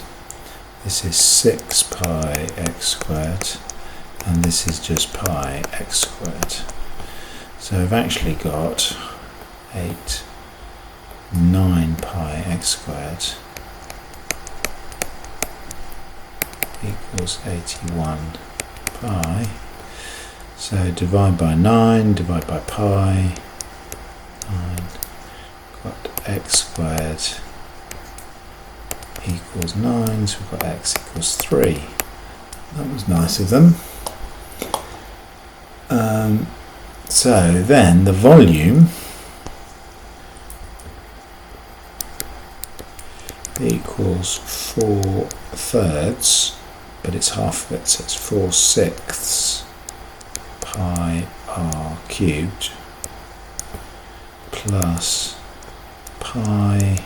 this is 6 pi x squared, and this is just pi x squared. So I've actually got 9 pi x squared equals 81 pi. So divide by 9, divide by pi, 9, got x squared equals 9, so we've got x equals 3. That was nice of them. So then the volume equals 4/3, but it's half of it, so it's 4/6 pi r cubed plus pi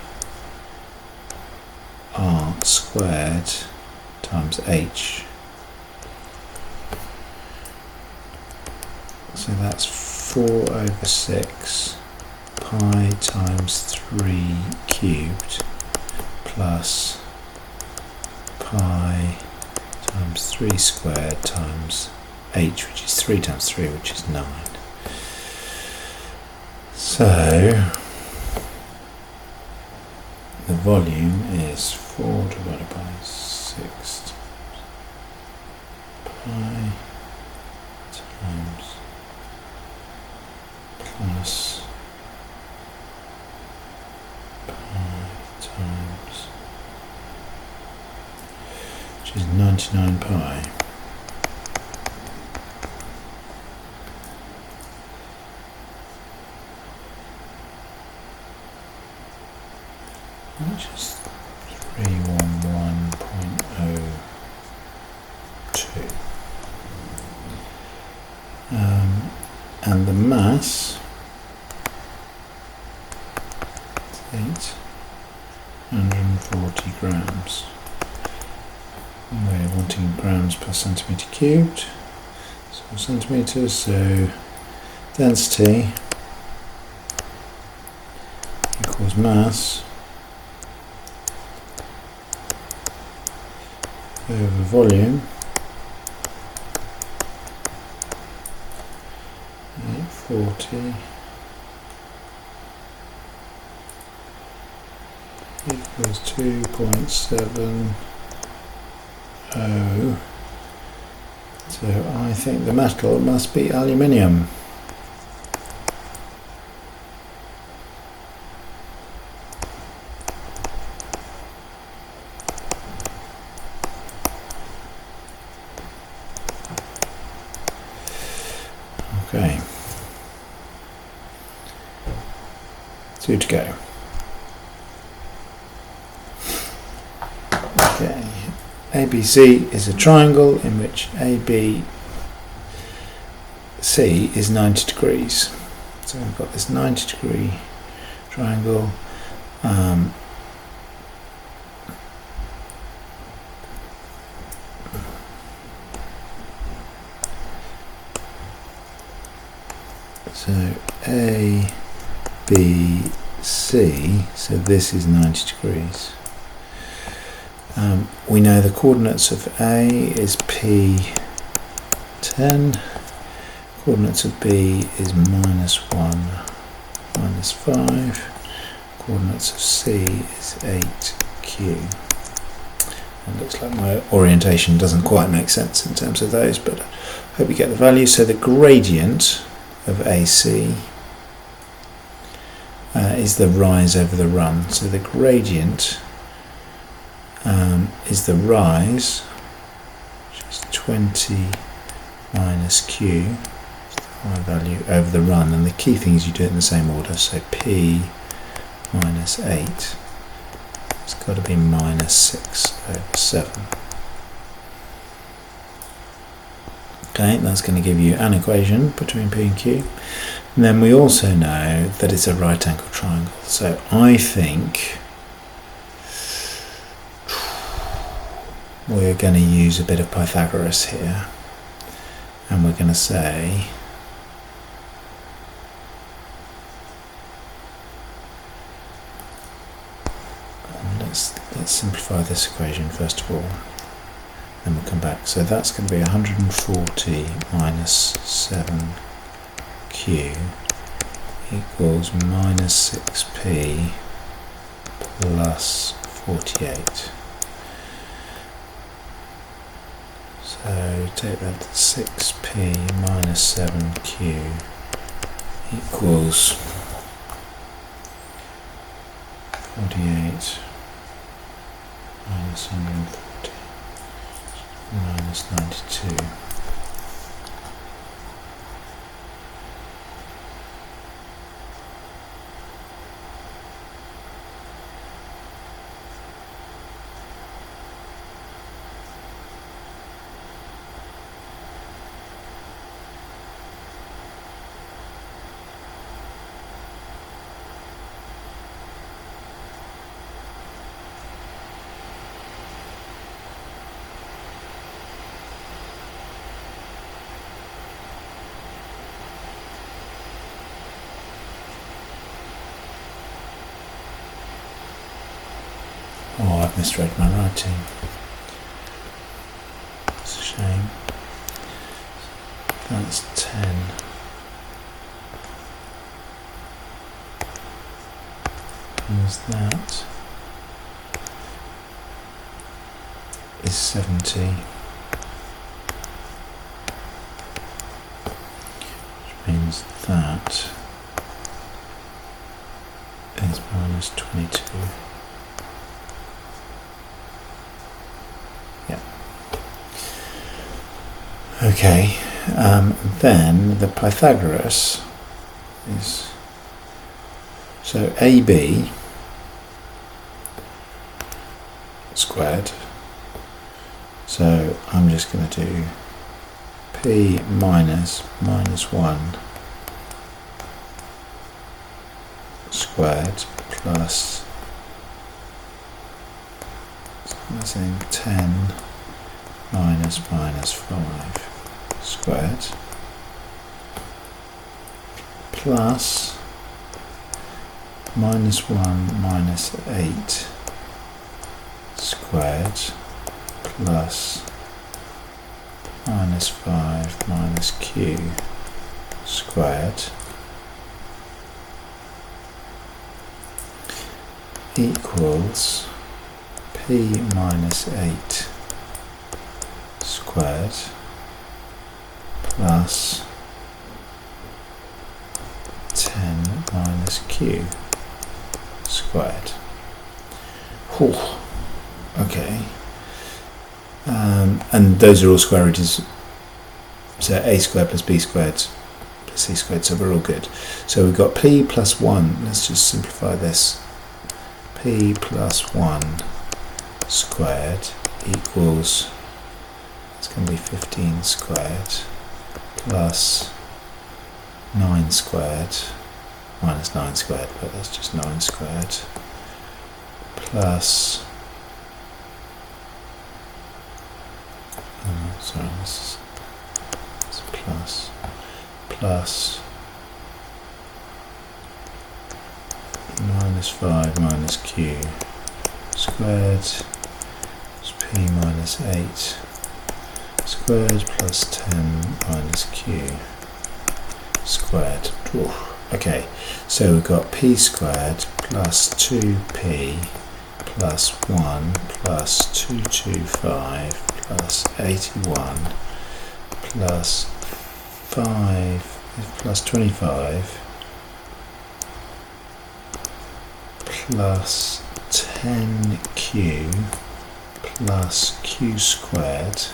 r squared times h. So that's 4/6 pi times 3 cubed plus pi times 3 squared times h, which is 3 times 3, which is 9. So the volume is 4 divided by 6 pi times plus which is 99 pi. Which is 311.02. And the mass is 840 grams. We're wanting grams per centimetre cubed, so centimetres, so density equals mass over volume, 840 equals 2.70. So I think the metal must be aluminium. Okay. 2 to go. Okay. ABC is a triangle in which ABC is 90 degrees. So we've got this 90 degree triangle. So A, B, C, so this is 90 degrees. We know the coordinates of A is P10, coordinates of B is -1, -5, coordinates of C is 8Q. It looks like my orientation doesn't quite make sense in terms of those, but I hope you get the value. So the gradient of AC is the rise over the run. So the gradient is the rise, which is 20 minus Q, high value, over the run. And the key thing is you do it in the same order. So P minus 8, it's got to be -6/7. Okay, that's going to give you an equation between P and Q. And then we also know that it's a right angle triangle. So I think we're going to use a bit of Pythagoras here. And we're going to say let's simplify this equation first of all. Then we'll come back. So that's going to be 140 minus 7Q equals -6P plus 48. So take that to 6P minus 7Q equals 48 minus 140 minus 92. Oh, I've misread my writing. It's a shame. That's 10. Is that is 70. Which means that is minus 22. Yeah. Okay, then the Pythagoras is, so AB squared, so I'm just going to do P minus 1 squared plus, so I'm saying 10 minus 5 squared plus minus 1 minus 8 squared plus minus 5 minus q squared equals p minus 8 squared plus 10 minus q squared. Whew. Okay, and those are all square roots, so a squared plus b squared plus c squared, so we're all good. So we've got p plus 1, let's just simplify this, p plus 1 squared equals, it's going to be 15 squared plus 9 squared minus 9 squared, but that's just 9 squared plus sorry, this is plus minus 5 minus q squared is p minus 8 squared plus 10 minus q squared. Ooh. Okay, so we've got p squared plus 2p plus 1 plus 225 plus 81 plus 5 plus 25 plus 10q plus q squared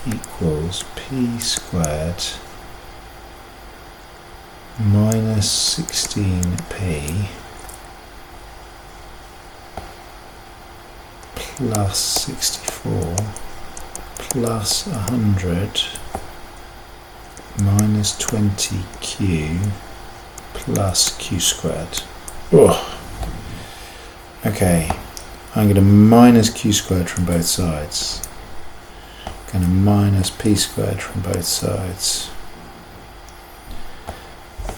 equals p squared minus 16p plus 64 plus 100 minus 20q plus q squared. Oh. Okay, I'm going to minus q squared from both sides. I'm going to minus p squared from both sides.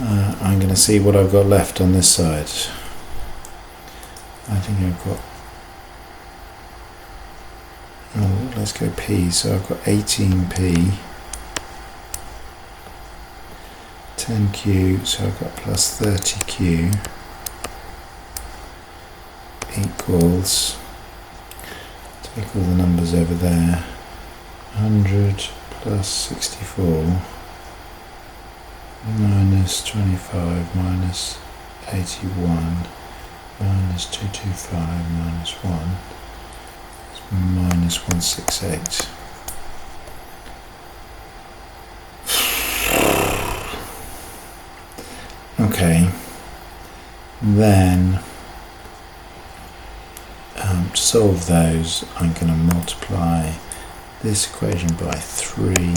I'm going to see what I've got left on this side. I think I've got, oh, let's go p, so I've got 18p, 10q, so I've got plus 30q equals, take all the numbers over there, 100 plus 64 minus 25 minus 81 minus 225 minus 1 is minus 168. Okay, then to solve those, I'm going to multiply this equation by 3,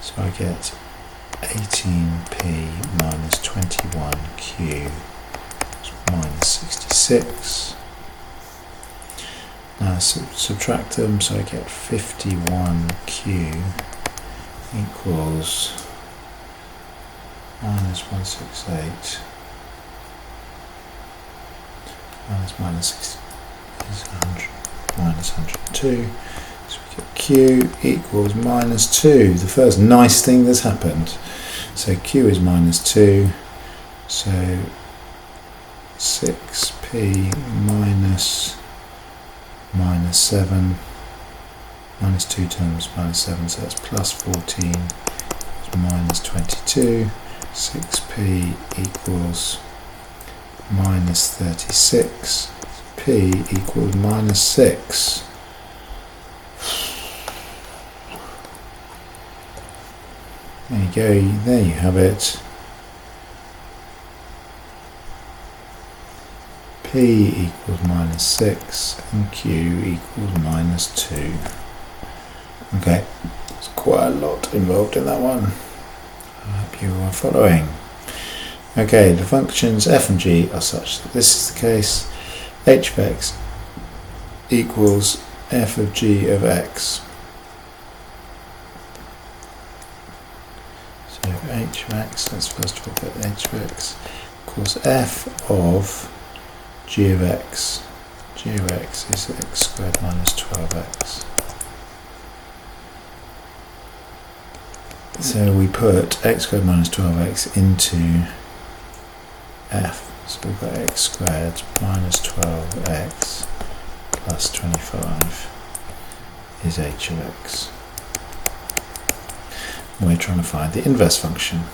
so I get 18p minus 21q is minus 66. Now subtract them, so I get 51q equals minus 168 minus 60 is 100 minus 102. So we get q equals minus 2, the first nice thing that's happened. So q is minus 2, so 6p minus 7, minus 2 times minus 7, so that's plus 14, is minus 22, 6p equals minus 36, p equals minus 6. There you go, there you have it. P equals -6 and Q equals -2. Okay, there's quite a lot involved in that one. I hope you are following. Okay, the functions f and g are such that this is the case. H of x equals f of g of x. So h of x, let's first of all get h of x, equals f of g of x. G of x is x squared minus 12x. So we put x squared minus 12x into f. So we've got x squared minus 12x plus 25 is h of x. We're trying to find the inverse function.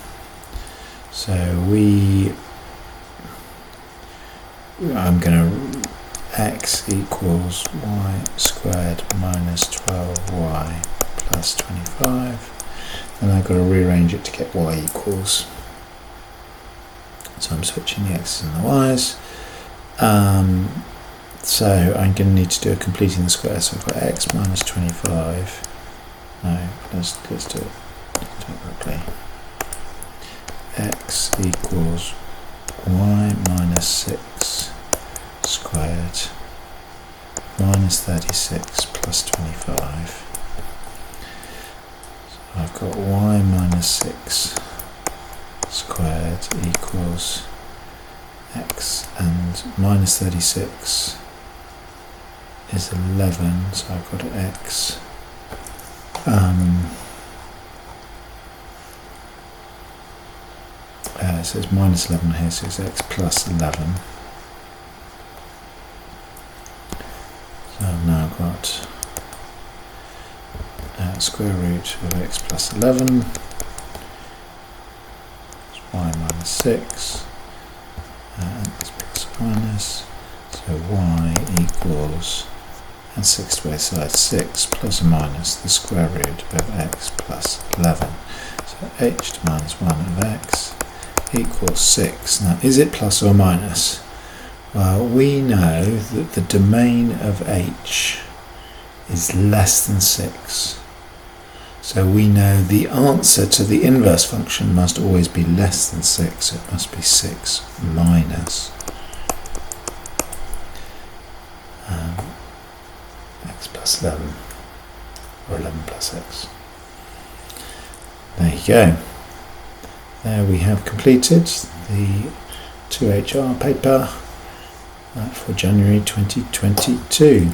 So I'm going to x equals y squared minus 12y plus 25, and I've got to rearrange it to get y equals. So I'm switching the x's and the y's. So I'm going to need to do a completing the square. So I've got x minus 25. No, let's do it quickly. X equals y minus 6 squared minus 36 plus 25. So I've got y minus 6 squared equals x, and minus 36 is 11, so I've got x so it's minus 11 here, so it's x plus 11. So I've now got square root of x plus 11, y minus 6, and it's plus minus, so y equals, and 6 to both sides, 6 plus or minus the square root of x plus 11. So h to minus 1 of x equals 6. Now, is it plus or minus? Well, we know that the domain of h is less than 6. So we know the answer to the inverse function must always be less than 6. It must be 6 minus x plus 11, or 11 plus x. There you go. There we have completed the 2HR paper for January 2022.